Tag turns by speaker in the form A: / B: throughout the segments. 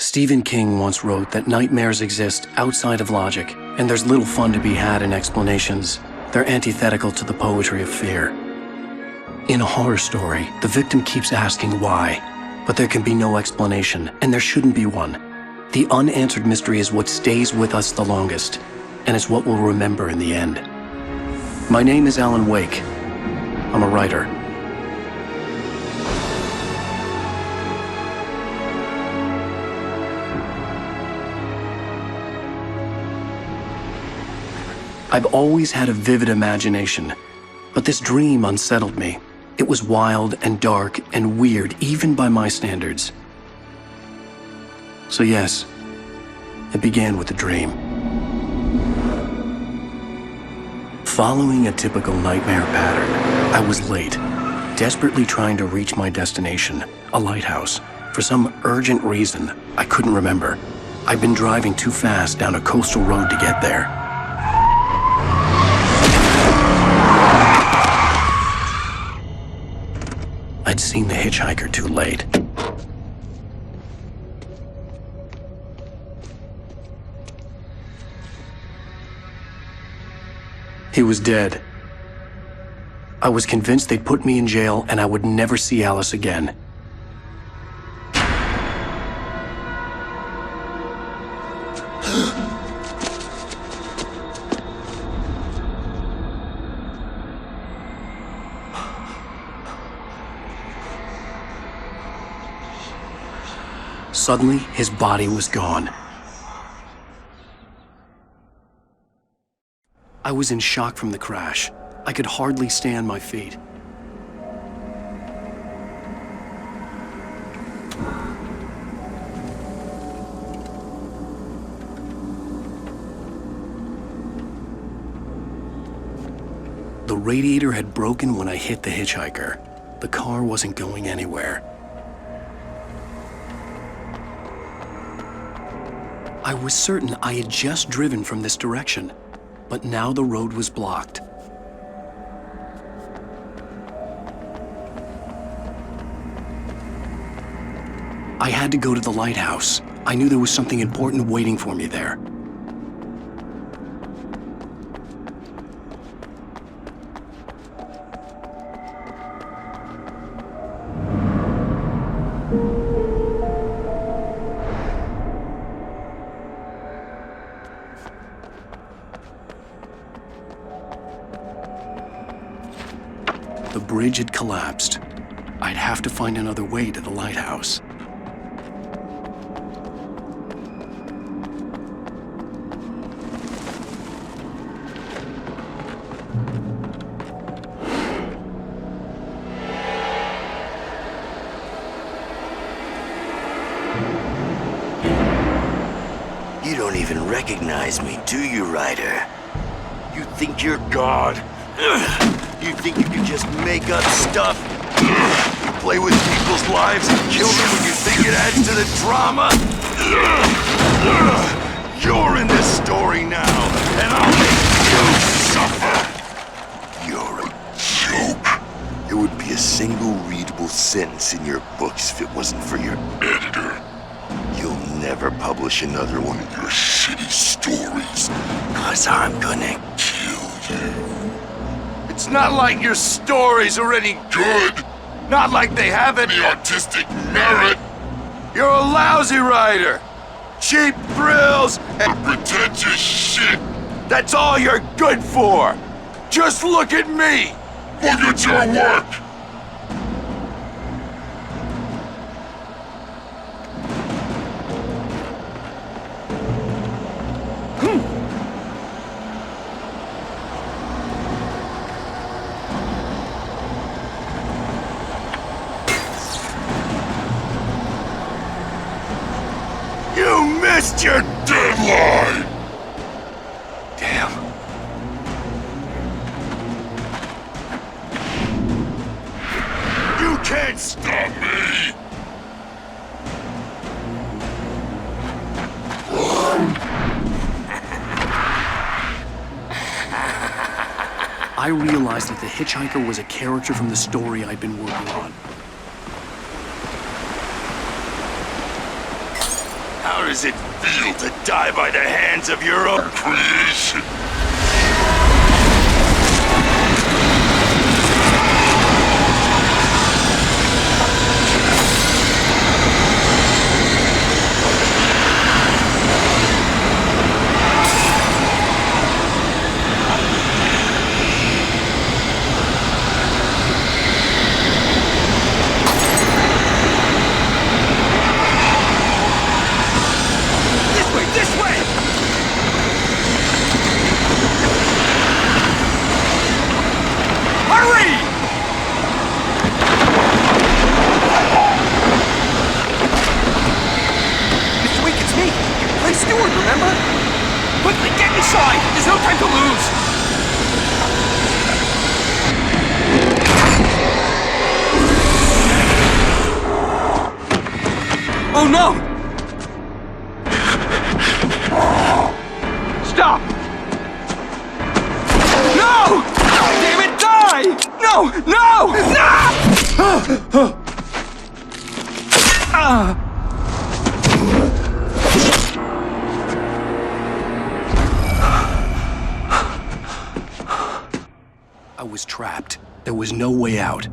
A: Stephen King once wrote that nightmares exist outside of logic, and there's little fun to be had in explanations. They're antithetical to the poetry of fear. In a horror story, the victim keeps asking why, but there can be no explanation, and there shouldn't be one. The unanswered mystery is what stays with us the longest, and it's what we'll remember in the end. My name is Alan Wake. I'm a writer. I've always had a vivid imagination, but this dream unsettled me. It was wild and dark and weird, even by my standards. So yes, it began with a dream. Following a typical nightmare pattern, I was late, desperately trying to reach my destination, a lighthouse. For some urgent reason, I couldn't remember. I'd been driving too fast down a coastal road to get there. I'd seen the hitchhiker too late. He was dead. I was convinced they'd put me in jail and I would never see Alice again. Suddenly, his body was gone. I was in shock from the crash. I could hardly stand my feet. The radiator had broken when I hit the hitchhiker. The car wasn't going anywhere. I was certain I had just driven from this direction, but now the road was blocked. I had to go to the lighthouse. I knew there was something important waiting for me there. The bridge had collapsed. I'd have to find another way to the lighthouse.
B: You don't even recognize me, do you, Ryder? You think you're God? You think you can just make up stuff? You play with people's lives and kill them when you think it adds to the drama? You're in this story now, and I'll make you suffer! You're a joke. There would be a single readable sentence in your books if it wasn't for your editor. You'll never publish another one of your shitty stories, 'cause I'm gonna kill you. It's not like your stories are any good. Not like they have any artistic merit. You're a lousy writer. Cheap thrills and pretentious shit. That's all you're good for. Just look at me. Look at your work. You missed your deadline! Damn. You can't stop me!
A: I realized that the hitchhiker was a character from the story I'd been working on.
B: How does it feel to die by the hands of your own creation?
C: Oh no! Stop! No! Damn it, die! No! No! No!
A: I was trapped. There was no way out.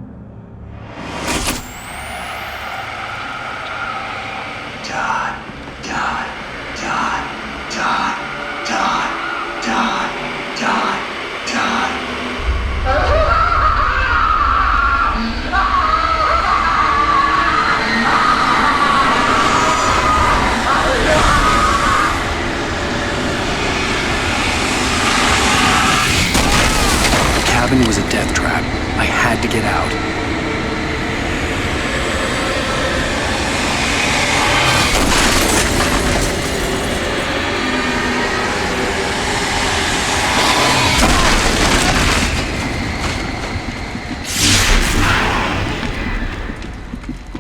A: The cabin was a death trap. I had to get out.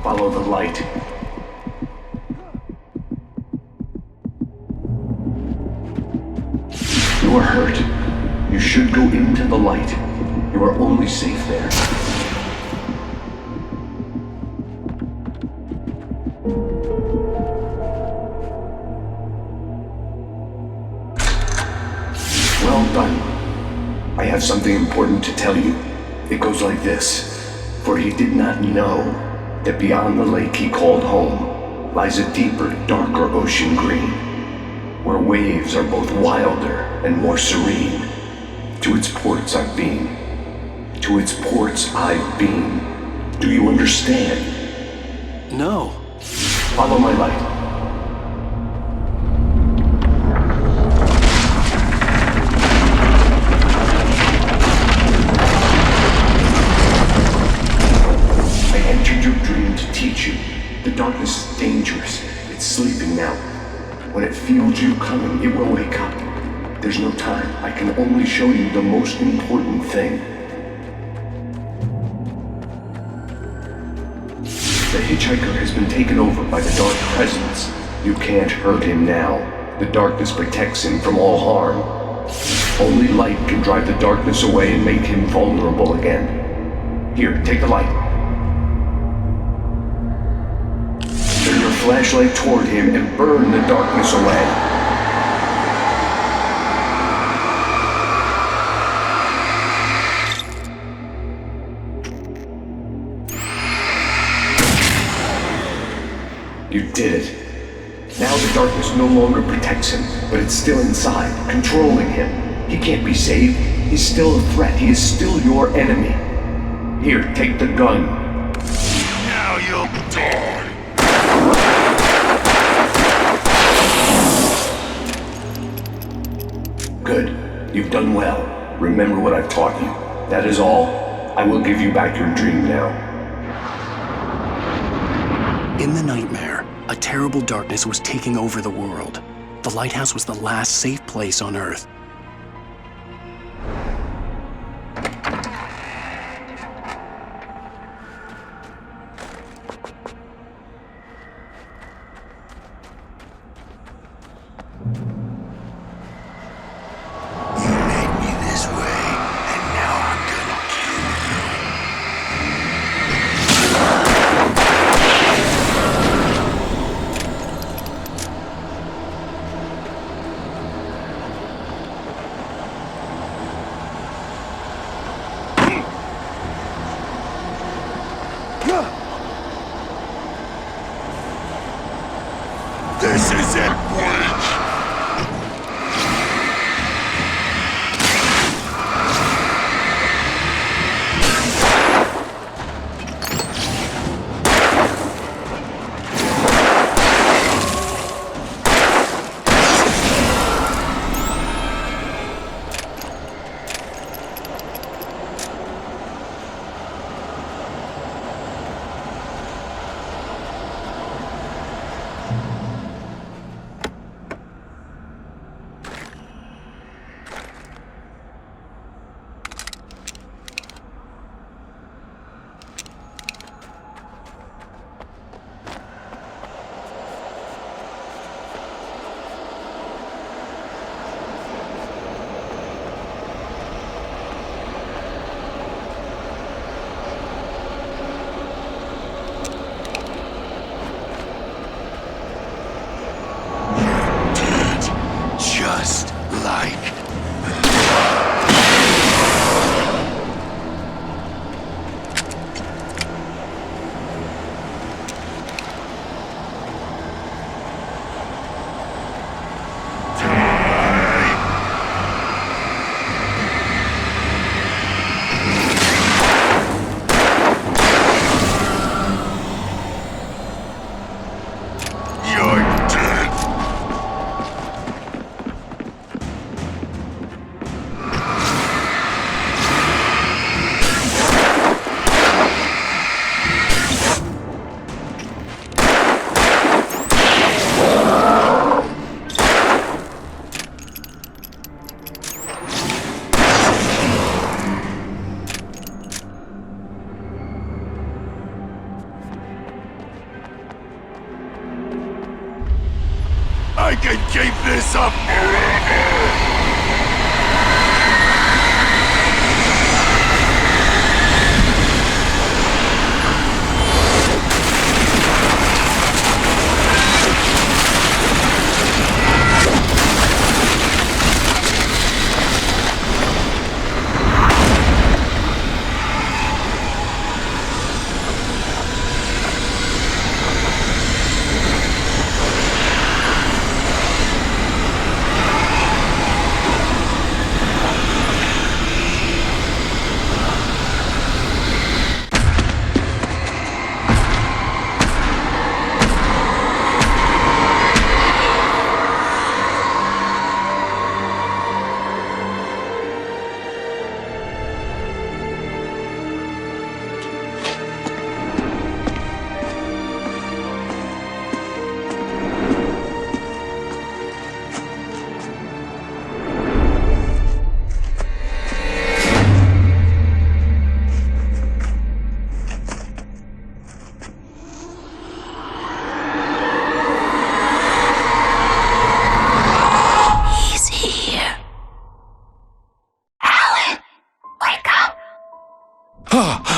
A: Follow the light. You are hurt. You should go into the light. You are only safe there. Well done. I have something important to tell you. It goes like this. For he did not know that beyond the lake he called home lies a deeper, darker ocean green, where waves are both wilder and more serene. To its ports I've been. To its ports I've been. Do you understand? No. Follow my light. I entered your dream to teach you. The darkness is dangerous. It's sleeping now. When it feels you coming, it will wake up. There's no time. I can only show you the most important thing. The hitchhiker has been taken over by the dark presence. You can't hurt him now. The darkness protects him from all harm. Only light can drive the darkness away and make him vulnerable again. Here, take the light. Turn your flashlight toward him and burn the darkness away. You did it. Now the darkness no longer protects him, but it's still inside, controlling him. He can't be saved. He's still a threat. He is still your enemy. Here, take the gun.
B: Now you'll die.
A: Good. You've done well. Remember what I've taught you. That is all. I will give you back your dream now. In the nightmare, a terrible darkness was taking over the world. The lighthouse was the last safe place on Earth.
B: I can keep this up forever!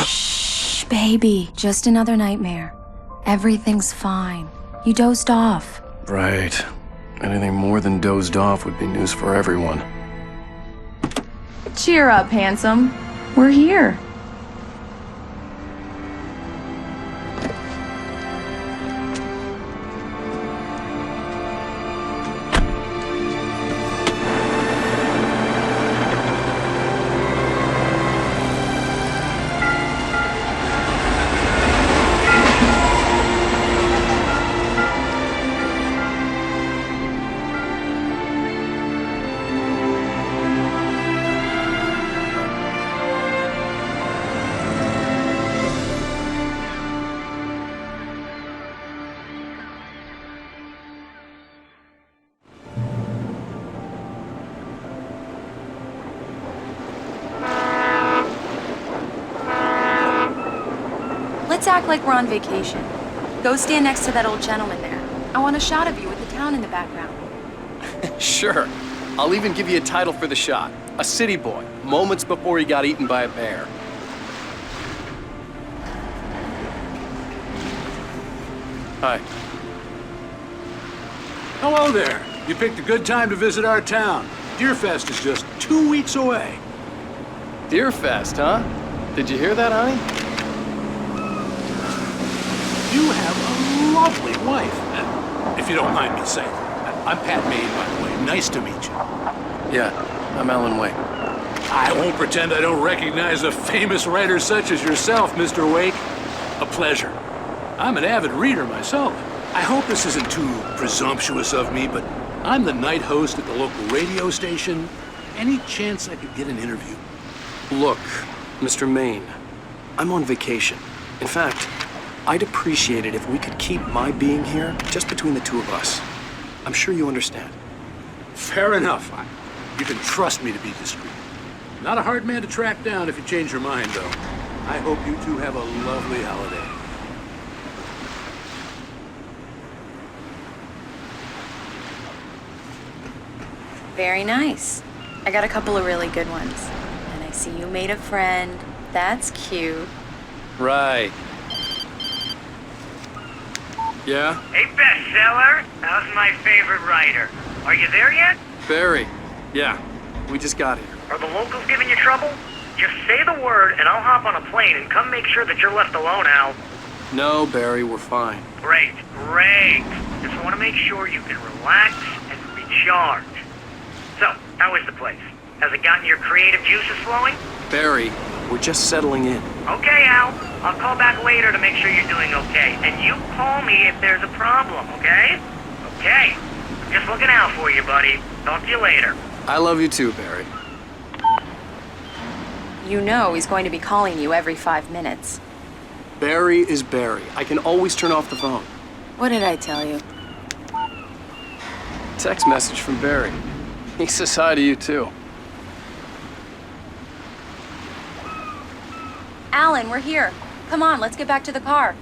D: Shh, baby. Just another nightmare. Everything's fine. You dozed off.
A: Right. Anything more than dozed off would be news for everyone.
D: Cheer up, handsome. We're here. Let's act like we're on vacation. Go stand next to that old gentleman there. I want a shot of you with the town in the background.
A: Sure. I'll even give you a title for the shot. A city boy, moments before he got eaten by a bear. Hi.
E: Hello there. You picked a good time to visit our town. Deerfest is just 2 weeks away.
A: Deerfest, huh? Did you hear that, honey?
E: You have a lovely wife, if you don't mind me saying. I'm Pat Maine, by the way. Nice to meet you.
A: Yeah, I'm Alan Wake.
E: I won't pretend I don't recognize a famous writer such as yourself, Mr. Wake. A pleasure. I'm an avid reader myself. I hope this isn't too presumptuous of me, but I'm the night host at the local radio station. Any chance I could get an interview?
A: Look, Mr. Maine, I'm on vacation. In fact, I'd appreciate it if we could keep my being here just between the two of us. I'm sure you understand.
E: Fair enough. You can trust me to be discreet. Not a hard man to track down if you change your mind, though. I hope you two have a lovely holiday.
D: Very nice. I got a couple of really good ones. And I see you made a friend. That's cute.
A: Right. Yeah?
F: Hey, bestseller. How's my favorite writer? Are you there yet?
A: Barry. Yeah, we just got here.
F: Are the locals giving you trouble? Just say the word and I'll hop on a plane and come make sure that you're left alone, Al.
A: No, Barry, we're fine.
F: Great, great. Just want to make sure you can relax and recharge. So, how is the place? Has it gotten your creative juices flowing?
A: Barry, we're just settling in.
F: Okay, Al. I'll call back later to make sure you're doing okay. And you call me if there's a problem, okay? Okay. I'm just looking out for you, buddy. Talk to you later.
A: I love you too, Barry.
D: You know he's going to be calling you every 5 minutes.
A: Barry is Barry. I can always turn off the phone.
D: What did I tell you?
A: Text message from Barry. He says hi to you too.
D: Alan, we're here. Come on, let's get back to the car.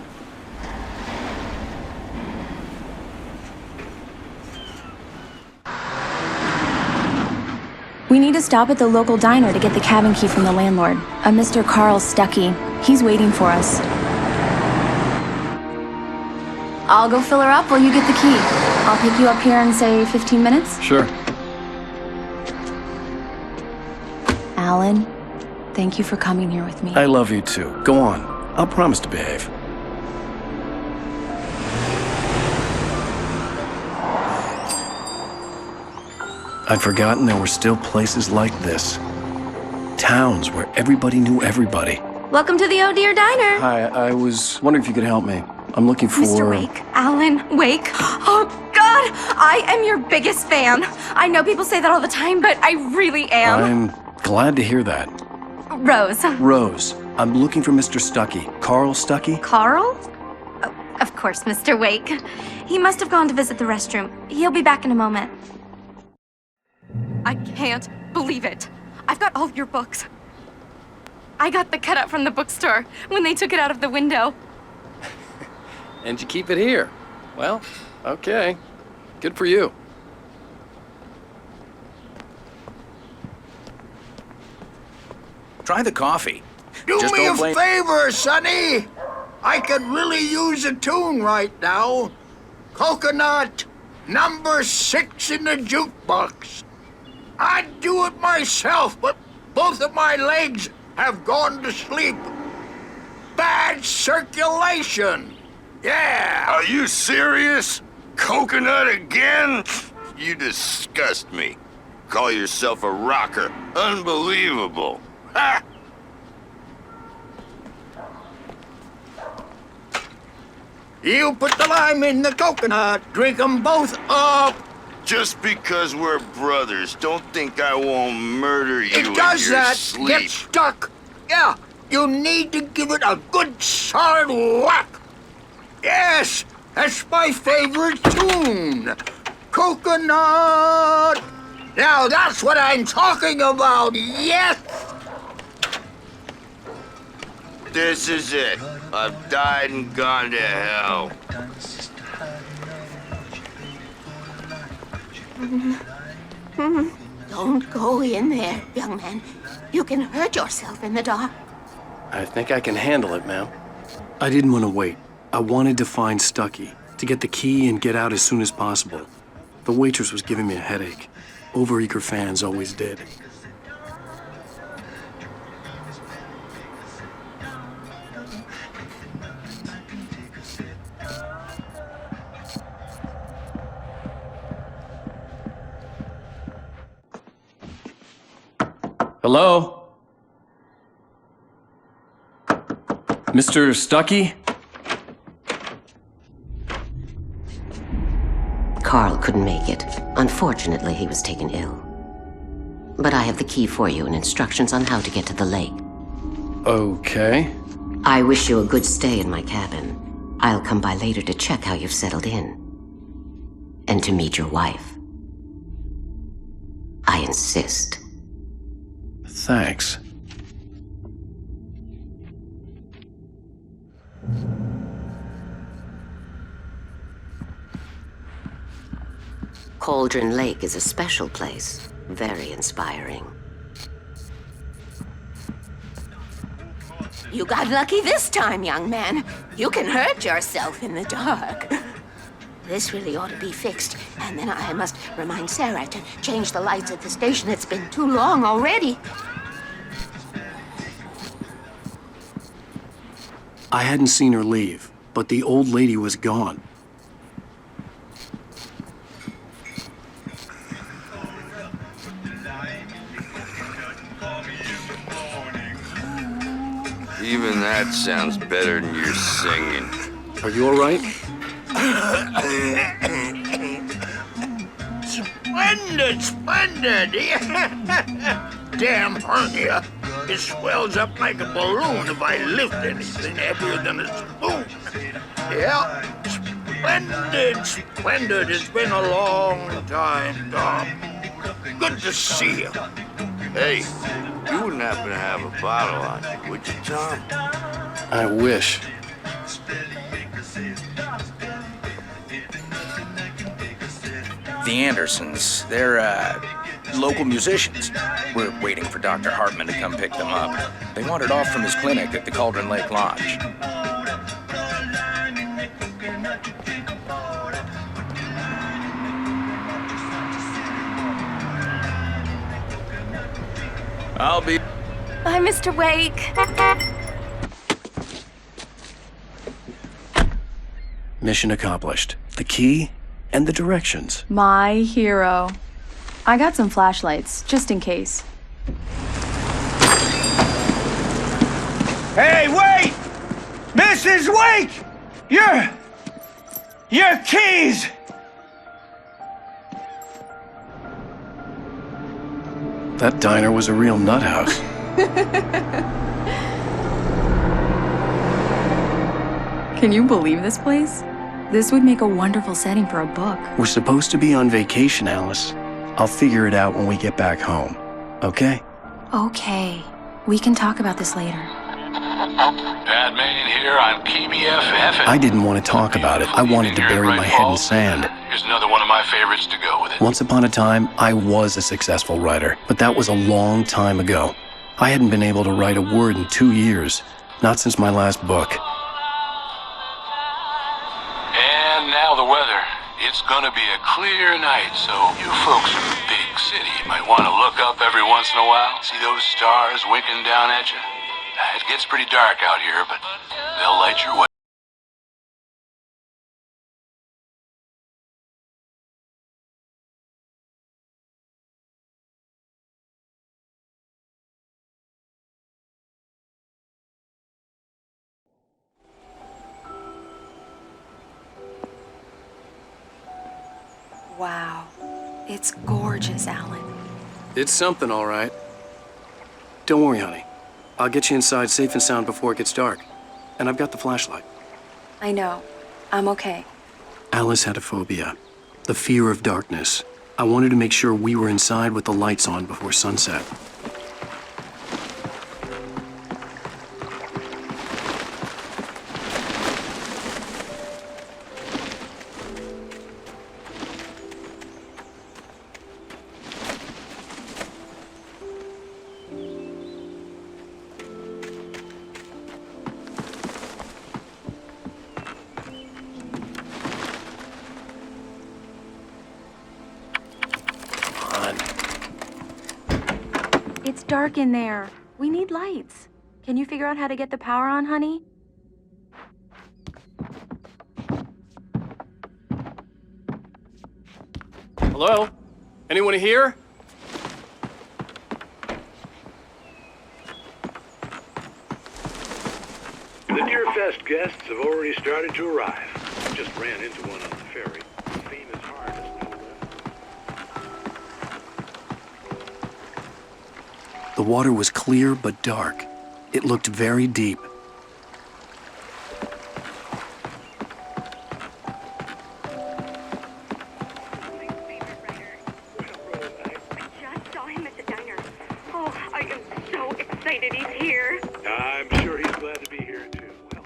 D: We need to stop at the local diner to get the cabin key from the landlord, a Mr. Carl Stuckey. He's waiting for us. I'll go fill her up while you get the key. I'll pick you up here in, say, 15 minutes?
A: Sure.
D: Alan, thank you for coming here with me.
A: I love you too. Go on. I'll promise to behave. I'd forgotten there were still places like this. Towns where everybody knew everybody.
G: Welcome to the Oh Dear Diner.
A: Hi, I was wondering if you could help me. I'm looking for...
G: Mr. Wake. Alan Wake. Oh, God! I am your biggest fan. I know people say that all the time, but I really am.
A: I'm glad to hear that.
G: Rose.
A: Rose, I'm looking for Mr. Stuckey. Carl Stuckey?
G: Carl? Oh, of course, Mr. Wake. He must have gone to visit the restroom. He'll be back in a moment. I can't believe it. I've got all your books. I got the cutout from the bookstore when they took it out of the window.
A: And you keep it here. Well, okay. Good for you.
H: Try the coffee.
I: Do
H: Just
I: me
H: don't
I: a
H: blame-
I: favor, Sonny. I could really use a tune right now. Coconut, number 6 in the jukebox. I'd do it myself, but both of my legs have gone to sleep. Bad circulation. Yeah.
B: Are you serious? Coconut again? You disgust me. Call yourself a rocker. Unbelievable. Ha!
I: You put the lime in the coconut. Drink 'em both up.
B: Just because we're brothers, don't think I won't murder you
I: It
B: in
I: does
B: your
I: that.
B: sleep.
I: Get stuck. Yeah, you need to give it a good solid whack. Yes, that's my favorite tune. Coconut. Now that's what I'm talking about. Yes.
B: This is it. I've died and gone to hell.
J: Don't go in there, young man. You can hurt yourself in the dark.
A: I think I can handle it, ma'am. I didn't want to wait. I wanted to find Stuckey, to get the key and get out as soon as possible. The waitress was giving me a headache. Overeager fans always did. Hello? Mr. Stuckey?
J: Carl couldn't make it. Unfortunately, he was taken ill. But I have the key for you and instructions on how to get to the lake.
A: Okay.
J: I wish you a good stay in my cabin. I'll come by later to check how you've settled in. And to meet your wife. I insist.
A: Thanks.
J: Cauldron Lake is a special place. Very inspiring.
K: You got lucky this time, young man. You can hurt yourself in the dark. This really ought to be fixed. And then I must remind Sarah to change the lights at the station. It's been too long already.
A: I hadn't seen her leave, but the old lady was gone.
B: Even that sounds better than your singing.
A: Are you all right?
I: Splendid, splendid. Damn hernia. It swells up like a balloon if I lift anything heavier than a spoon. Yeah, splendid, splendid. It's been a long time, Tom. Good to see you.
B: Hey, you wouldn't happen to have a bottle on you, would you, Tom?
A: I wish.
H: The Andersons, they're, local musicians. We're waiting for Dr. Hartman to come pick them up. They wandered off from his clinic at the Cauldron Lake Lodge. I'll be...
G: Bye, Mr. Wake.
A: Mission accomplished. The key and the directions.
L: My hero. I got some flashlights, just in case.
C: Hey, wait! Mrs. Wake! Your keys!
A: That diner was a real nut house.
L: Can you believe this place? This would make a wonderful setting for a book.
A: We're supposed to be on vacation, Alice. I'll figure it out when we get back home. Okay?
L: Okay. We can talk about this later.
E: Pat Main here on KBFF.
A: I didn't want to talk about it. I wanted to bury my head in sand.
E: Here's another one of my favorites to go with it.
A: Once upon a time, I was a successful writer, but that was a long time ago. I hadn't been able to write a word in 2 years, not since my last book.
E: And now the weather. It's gonna be a clear night, so you folks in the big city might want to look up every once in a while. See those stars winking down at you? It gets pretty dark out here, but they'll light your way.
D: Wow. It's gorgeous, Alan.
A: It's something, all right. Don't worry, honey. I'll get you inside safe and sound before it gets dark. And I've got the flashlight.
D: I know. I'm okay.
A: Alice had a phobia. The fear of darkness. I wanted to make sure we were inside with the lights on before sunset.
L: It's dark in there. We need lights. Can you figure out how to get the power on, honey?
A: Hello? Anyone here?
E: The Deerfest guests have already started to arrive. Just ran into one on the ferry. The famous harness no left.
A: The water was clear but dark. It looked very deep.
G: Just saw him at the diner. Oh, I am so excited he's here.
E: I'm sure he's glad to be here, too. Well,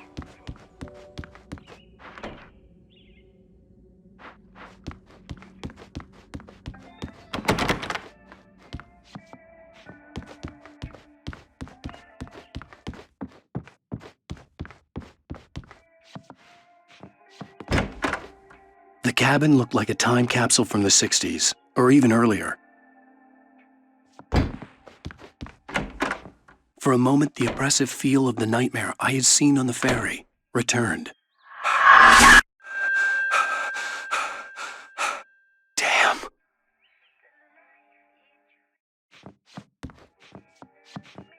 A: The cabin looked like a time capsule from the 60s, or even earlier. For a moment, the oppressive feel of the nightmare I had seen on the ferry returned. Damn.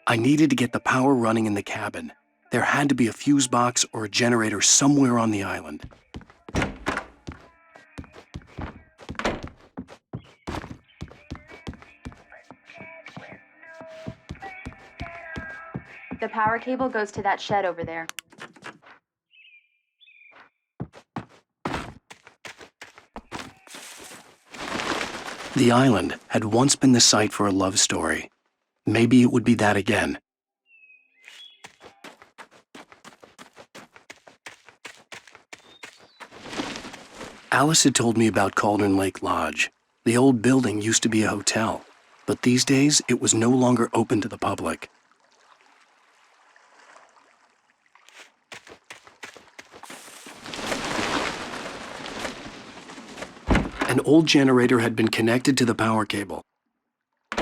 A: I needed to get the power running in the cabin. There had to be a fuse box or a generator somewhere on the island.
L: The power cable goes to that shed over there.
A: The island had once been the site for a love story. Maybe it would be that again. Alice had told me about Cauldron Lake Lodge. The old building used to be a hotel. But these days, it was no longer open to the public. An old generator had been connected to the power cable.
G: The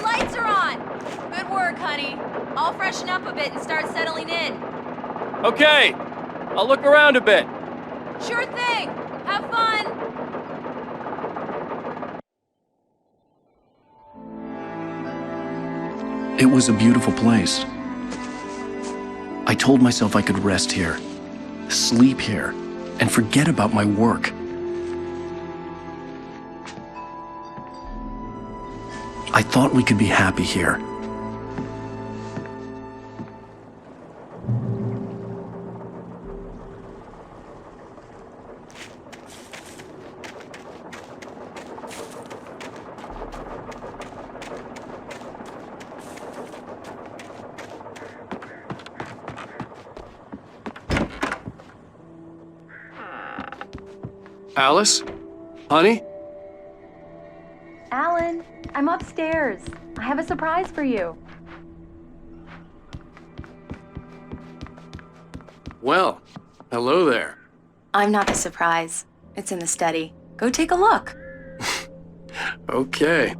G: lights are on! Good work, honey. I'll freshen up a bit and start settling in.
M: Okay, I'll look around a bit.
G: Sure thing! Have fun!
A: It was a beautiful place. I told myself I could rest here, sleep here, and forget about my work. I thought we could be happy here. Alice? Honey?
D: Alan, I'm upstairs. I have a surprise for you.
A: Well, hello there.
D: I'm not the surprise. It's in the study. Go take a look.
A: Okay.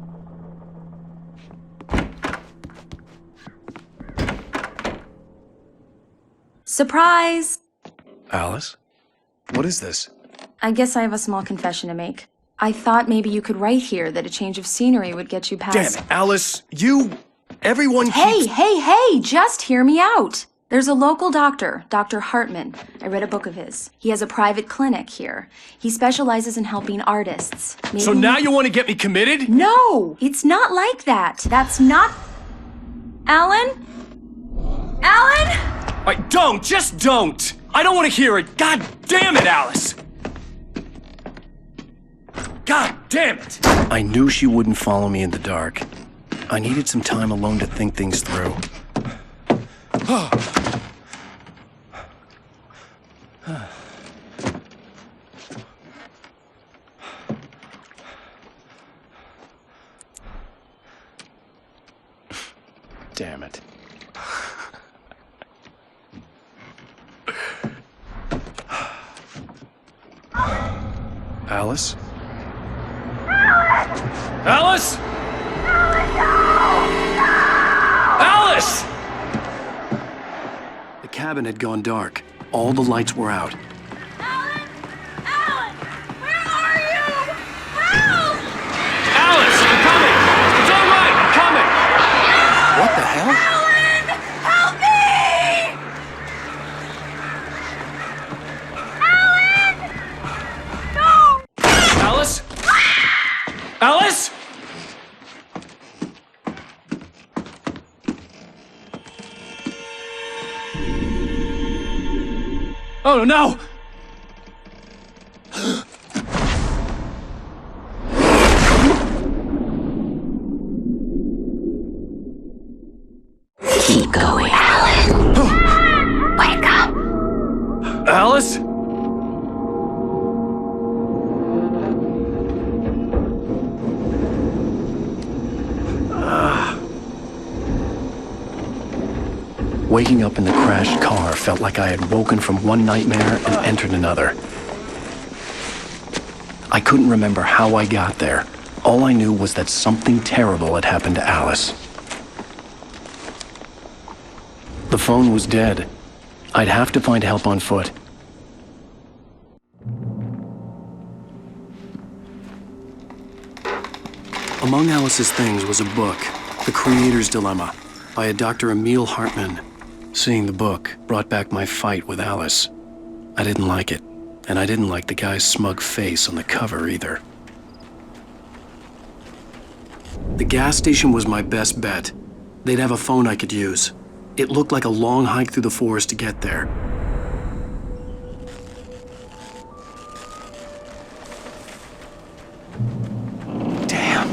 D: Surprise!
A: Alice? What is this?
D: I guess I have a small confession to make. I thought maybe you could write here that a change of scenery would get you past—
A: Damn it, Alice! Everyone
D: Hey,
A: keeps—
D: just hear me out! There's a local doctor, Dr. Hartman. I read a book of his. He has a private clinic here. He specializes in helping artists.
A: So now you want to get me committed?
D: No! It's not like that. That's not— Alan? Alan?
A: Don't! Just don't! I don't want to hear it! God damn it, Alice! God damn it! I knew she wouldn't follow me in the dark. I needed some time alone to think things through. Damn it. Alice? Alice? Alice! The cabin had gone dark. All the lights were out.
G: Alan! Alan! Where are you? Help!
A: Alice, I'm coming! It's all right, I'm coming! What the hell?
G: Alan! Help me! Alan! No!
A: Alice? Alice? Oh no!
J: Keep going, Alan. Wake up.
A: Alice? Waking up in the crashed car felt like I had woken from one nightmare and entered another. I couldn't remember how I got there. All I knew was that something terrible had happened to Alice. The phone was dead. I'd have to find help on foot. Among Alice's things was a book, The Creator's Dilemma, by a Dr. Emil Hartman. Seeing the book brought back my fight with Alice. I didn't like it, and I didn't like the guy's smug face on the cover either. The gas station was my best bet. They'd have a phone I could use. It looked like a long hike through the forest to get there. Damn.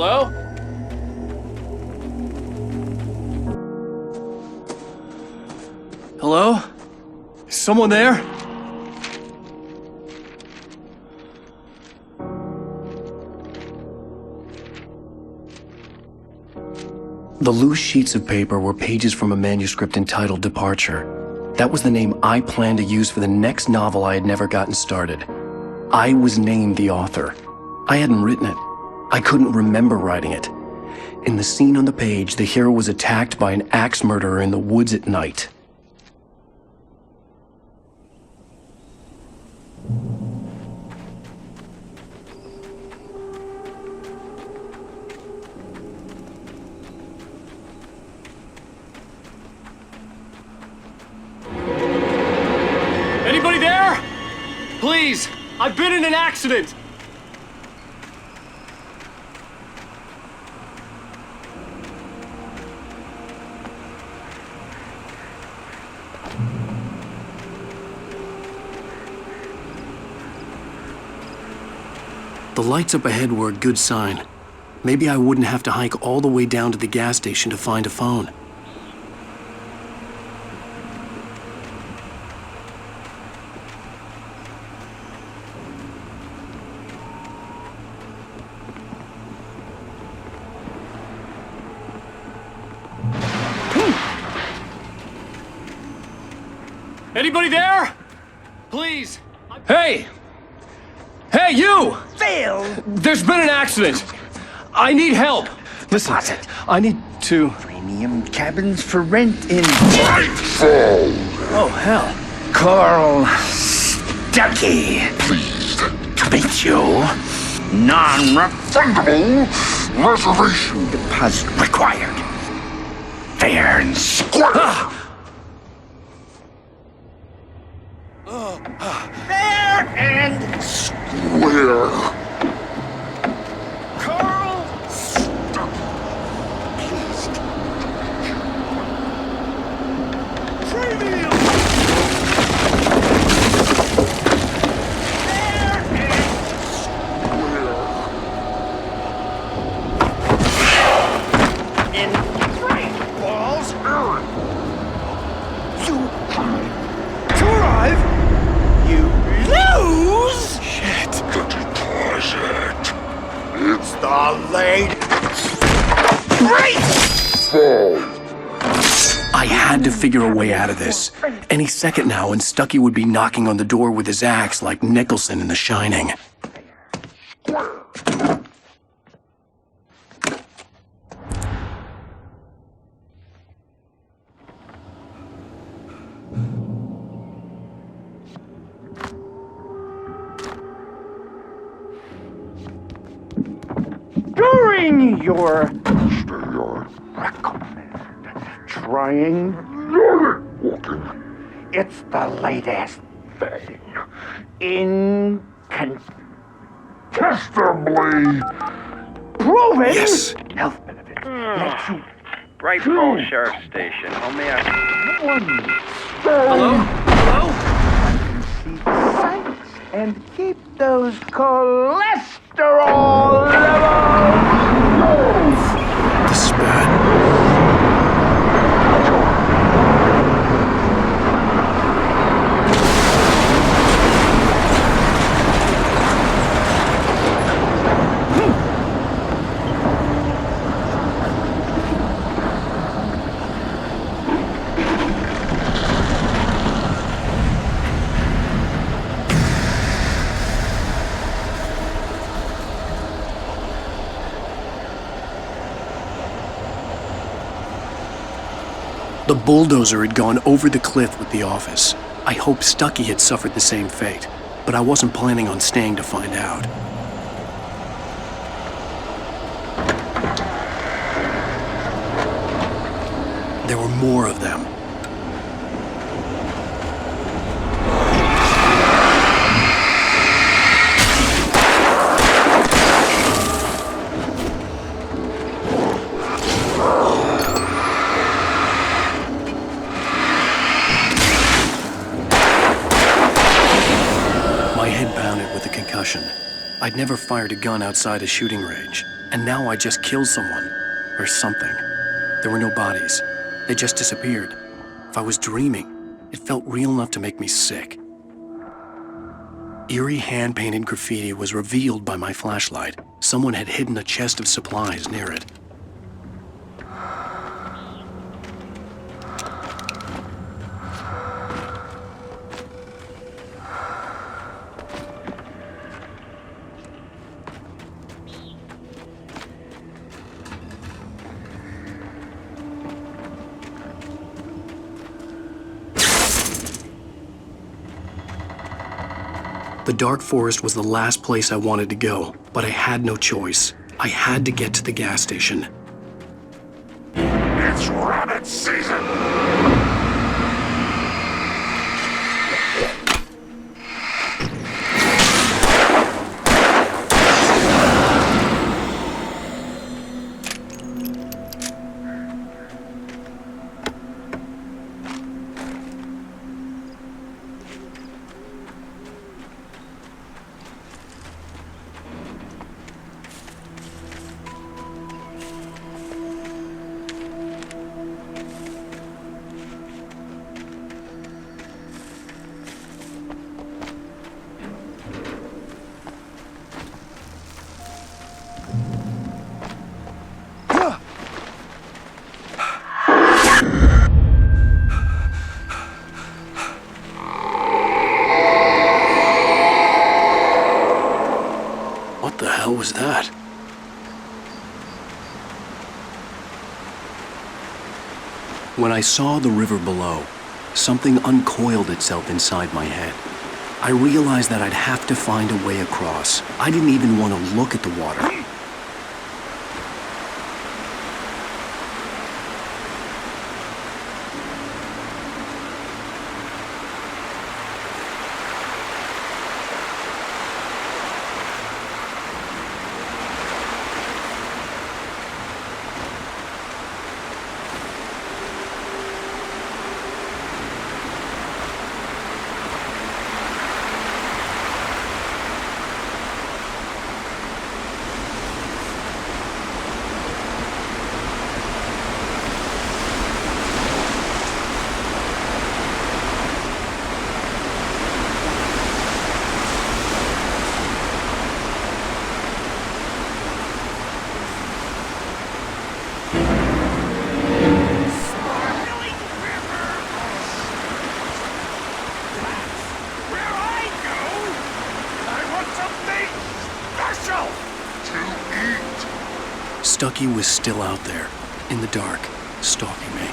M: Hello?
A: Hello? Is someone there? The loose sheets of paper were pages from a manuscript entitled Departure. That was the name I planned to use for the next novel I had never gotten started. I was named the author. I hadn't written it. I couldn't remember writing it. In the scene on the page, the hero was attacked by an axe murderer in the woods at night.
M: Anybody there? Please, I've been in an accident.
A: The lights up ahead were a good sign. Maybe I wouldn't have to hike all the way down to the gas station to find a phone.
M: Anybody there? Please.
A: Hey! Hey, you!
C: Phil!
A: There's been an accident! I need help! Listen, I need to...
C: Premium cabins for rent in...
A: Oh, hell.
C: Carl Stuckey.
B: Pleased
C: To meet you. Non-refundable reservation deposit required. Fair and square. Fair and
B: square.
C: Carl Stuckey. Pleased. Premium. In three balls. To arrive, you lose.
B: Shit. The deposit.
C: It's the late. Great.
A: I had to figure a way out of this. Any second now, and Stuckey would be knocking on the door with his axe like Nicholson in The Shining.
C: During your recommend trying walking. It's the latest thing. Incontestably proven
A: Yes.
C: health benefits. Let you
N: Bright Falls Sheriff Station. How may I...
C: Hello?
M: Hello?
C: See the sights and keep those cholesterol levels low.
A: This is bad. The bulldozer had gone over the cliff with the office. I hoped Stuckey had suffered the same fate, but I wasn't planning on staying to find out. There were more of them. My head pounded with a concussion. I I'd never fired a gun outside a shooting range, and now I just killed someone. Or something. There were no bodies. They just disappeared. If I was dreaming, it felt real enough to make me sick. Eerie hand-painted graffiti was revealed by my flashlight. Someone had hidden a chest of supplies near it. The dark forest was the last place I wanted to go, but I had no choice. I had to get to the gas station.
B: It's rabbit season!
A: What the hell was that? When I saw the river below, something uncoiled itself inside my head. I realized that I'd have to find a way across. I didn't even want to look at the water. Stucky was still out there, in the dark, stalking me.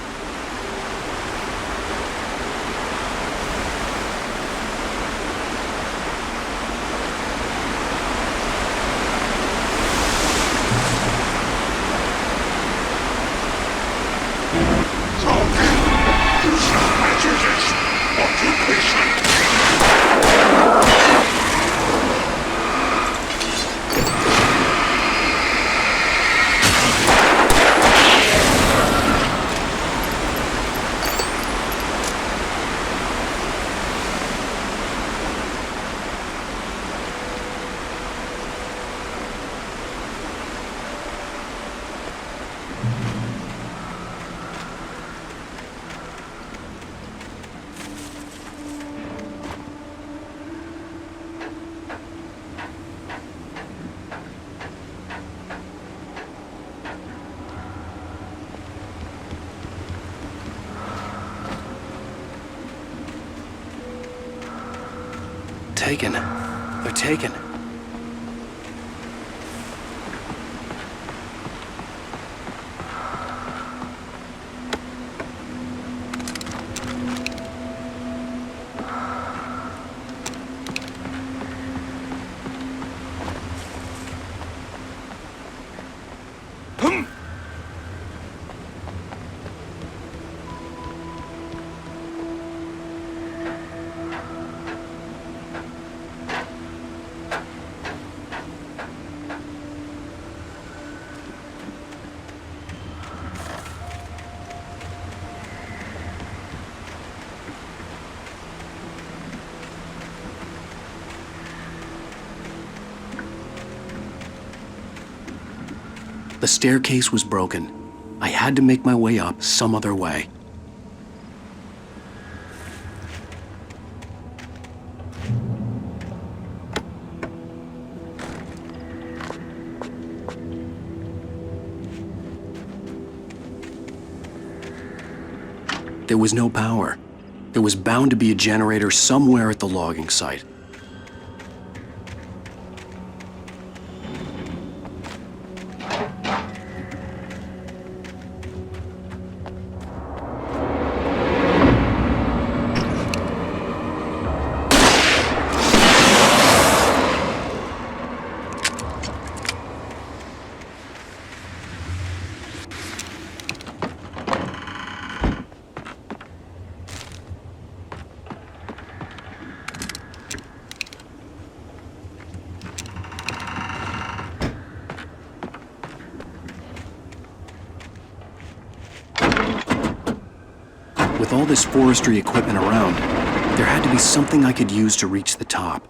A: Taken. They're taken. The staircase was broken. I had to make my way up some other way. There was no power. There was bound to be a generator somewhere at the logging site. With all this forestry equipment around, there had to be something I could use to reach the top.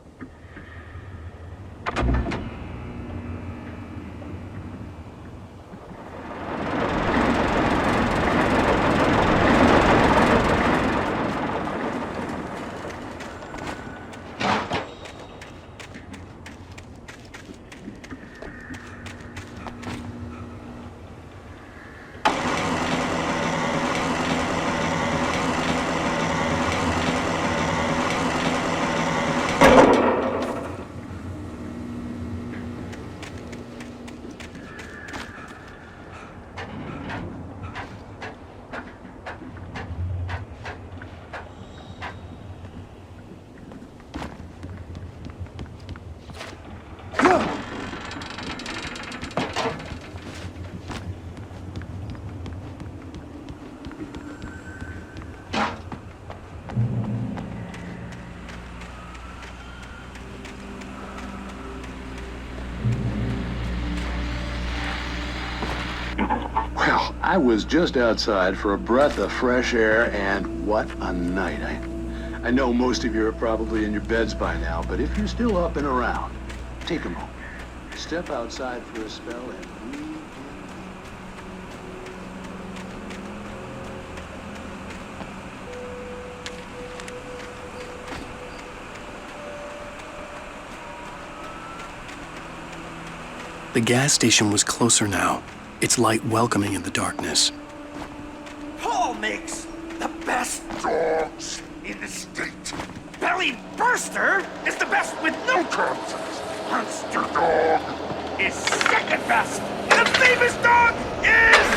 E: Well, I was just outside for a breath of fresh air, and what a night. I know most of you are probably in your beds by now, but if you're still up and around, take a moment. Step outside for a spell and breathe.
A: The gas station was closer now, its light welcoming in the darkness.
O: Paul makes the best dogs in the state. Belly Burster is the best with no corpses. Monster Dog is second best. And the famous dog is...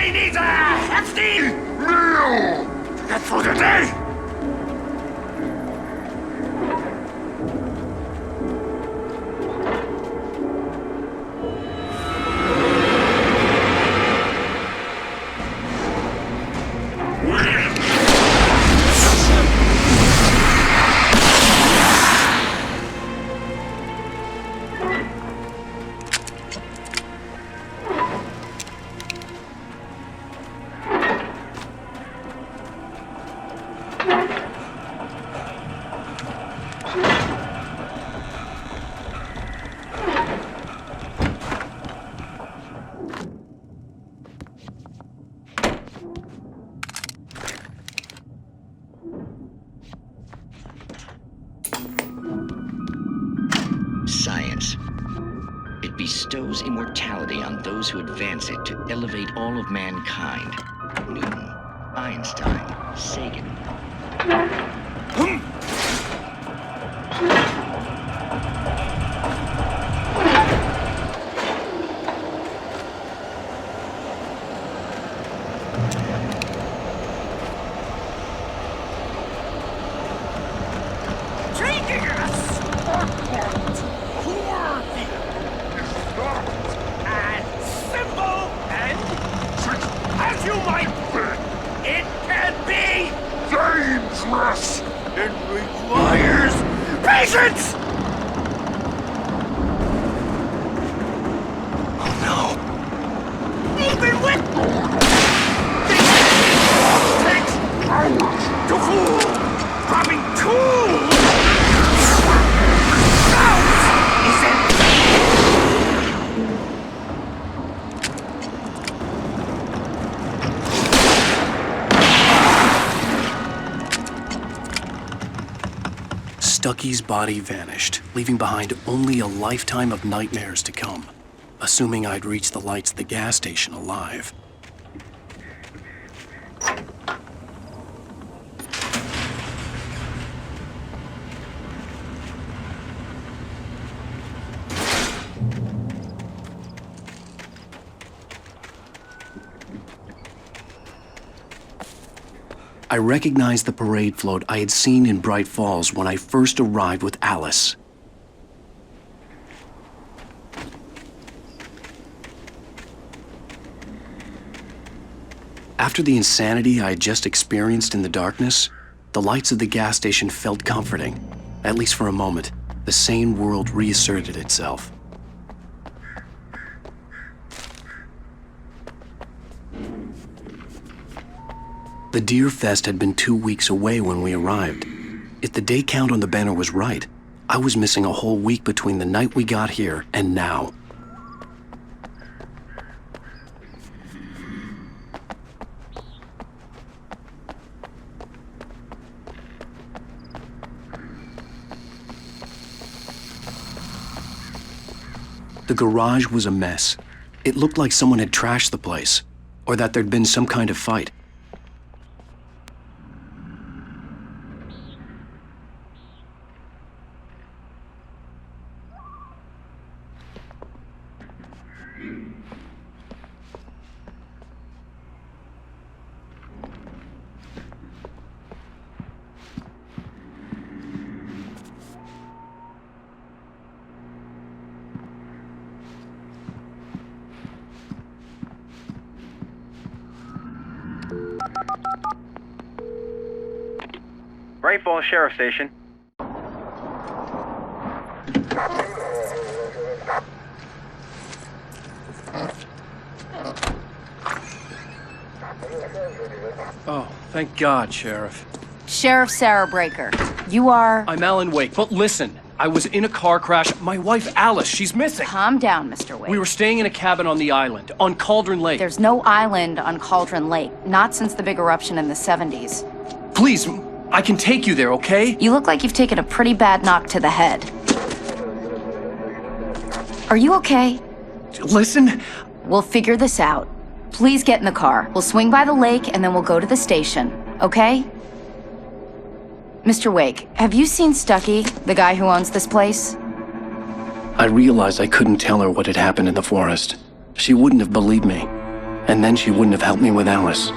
O: Everybody needs a hefty meal to get through the day.
P: Science. It bestows immortality on those who advance it to elevate all of mankind. Newton, Einstein, Sagan.
O: Taking a smartphone worthy is not as simple and as you might think. It can be dangerous. It requires patience.
B: Oh no.
O: Even with it takes hours to fool. Having tools
A: Stucky's body vanished, leaving behind only a lifetime of nightmares to come, assuming I'd reach the lights at the gas station alive. I recognized the parade float I had seen in Bright Falls when I first arrived with Alice. After the insanity I had just experienced in the darkness, the lights of the gas station felt comforting. At least for a moment, the sane world reasserted itself. The Deer Fest had been 2 weeks away when we arrived. If the day count on the banner was right, I was missing a whole week between the night we got here and now. The garage was a mess. It looked like someone had trashed the place, or that there'd been some kind of fight.
N: Bright Falls Sheriff Station.
M: Oh, thank God, Sheriff.
L: Sheriff Sarah Breaker, you are...
M: I'm Alan Wake, but listen, I was in a car crash. My wife, Alice, she's missing.
L: Calm down, Mr. Wake.
M: We were staying in a cabin on the island, on Cauldron Lake.
L: There's no island on Cauldron Lake, not since the big eruption in the 70s.
M: Please, I can take you there, okay?
L: You look like you've taken a pretty bad knock to the head. Are you okay?
M: Listen.
L: We'll figure this out. Please get in the car. We'll swing by the lake and then we'll go to the station, okay? Mr. Wake, have you seen Stucky, the guy who owns this place?
A: I realized I couldn't tell her what had happened in the forest. She wouldn't have believed me. And then she wouldn't have helped me with Alice.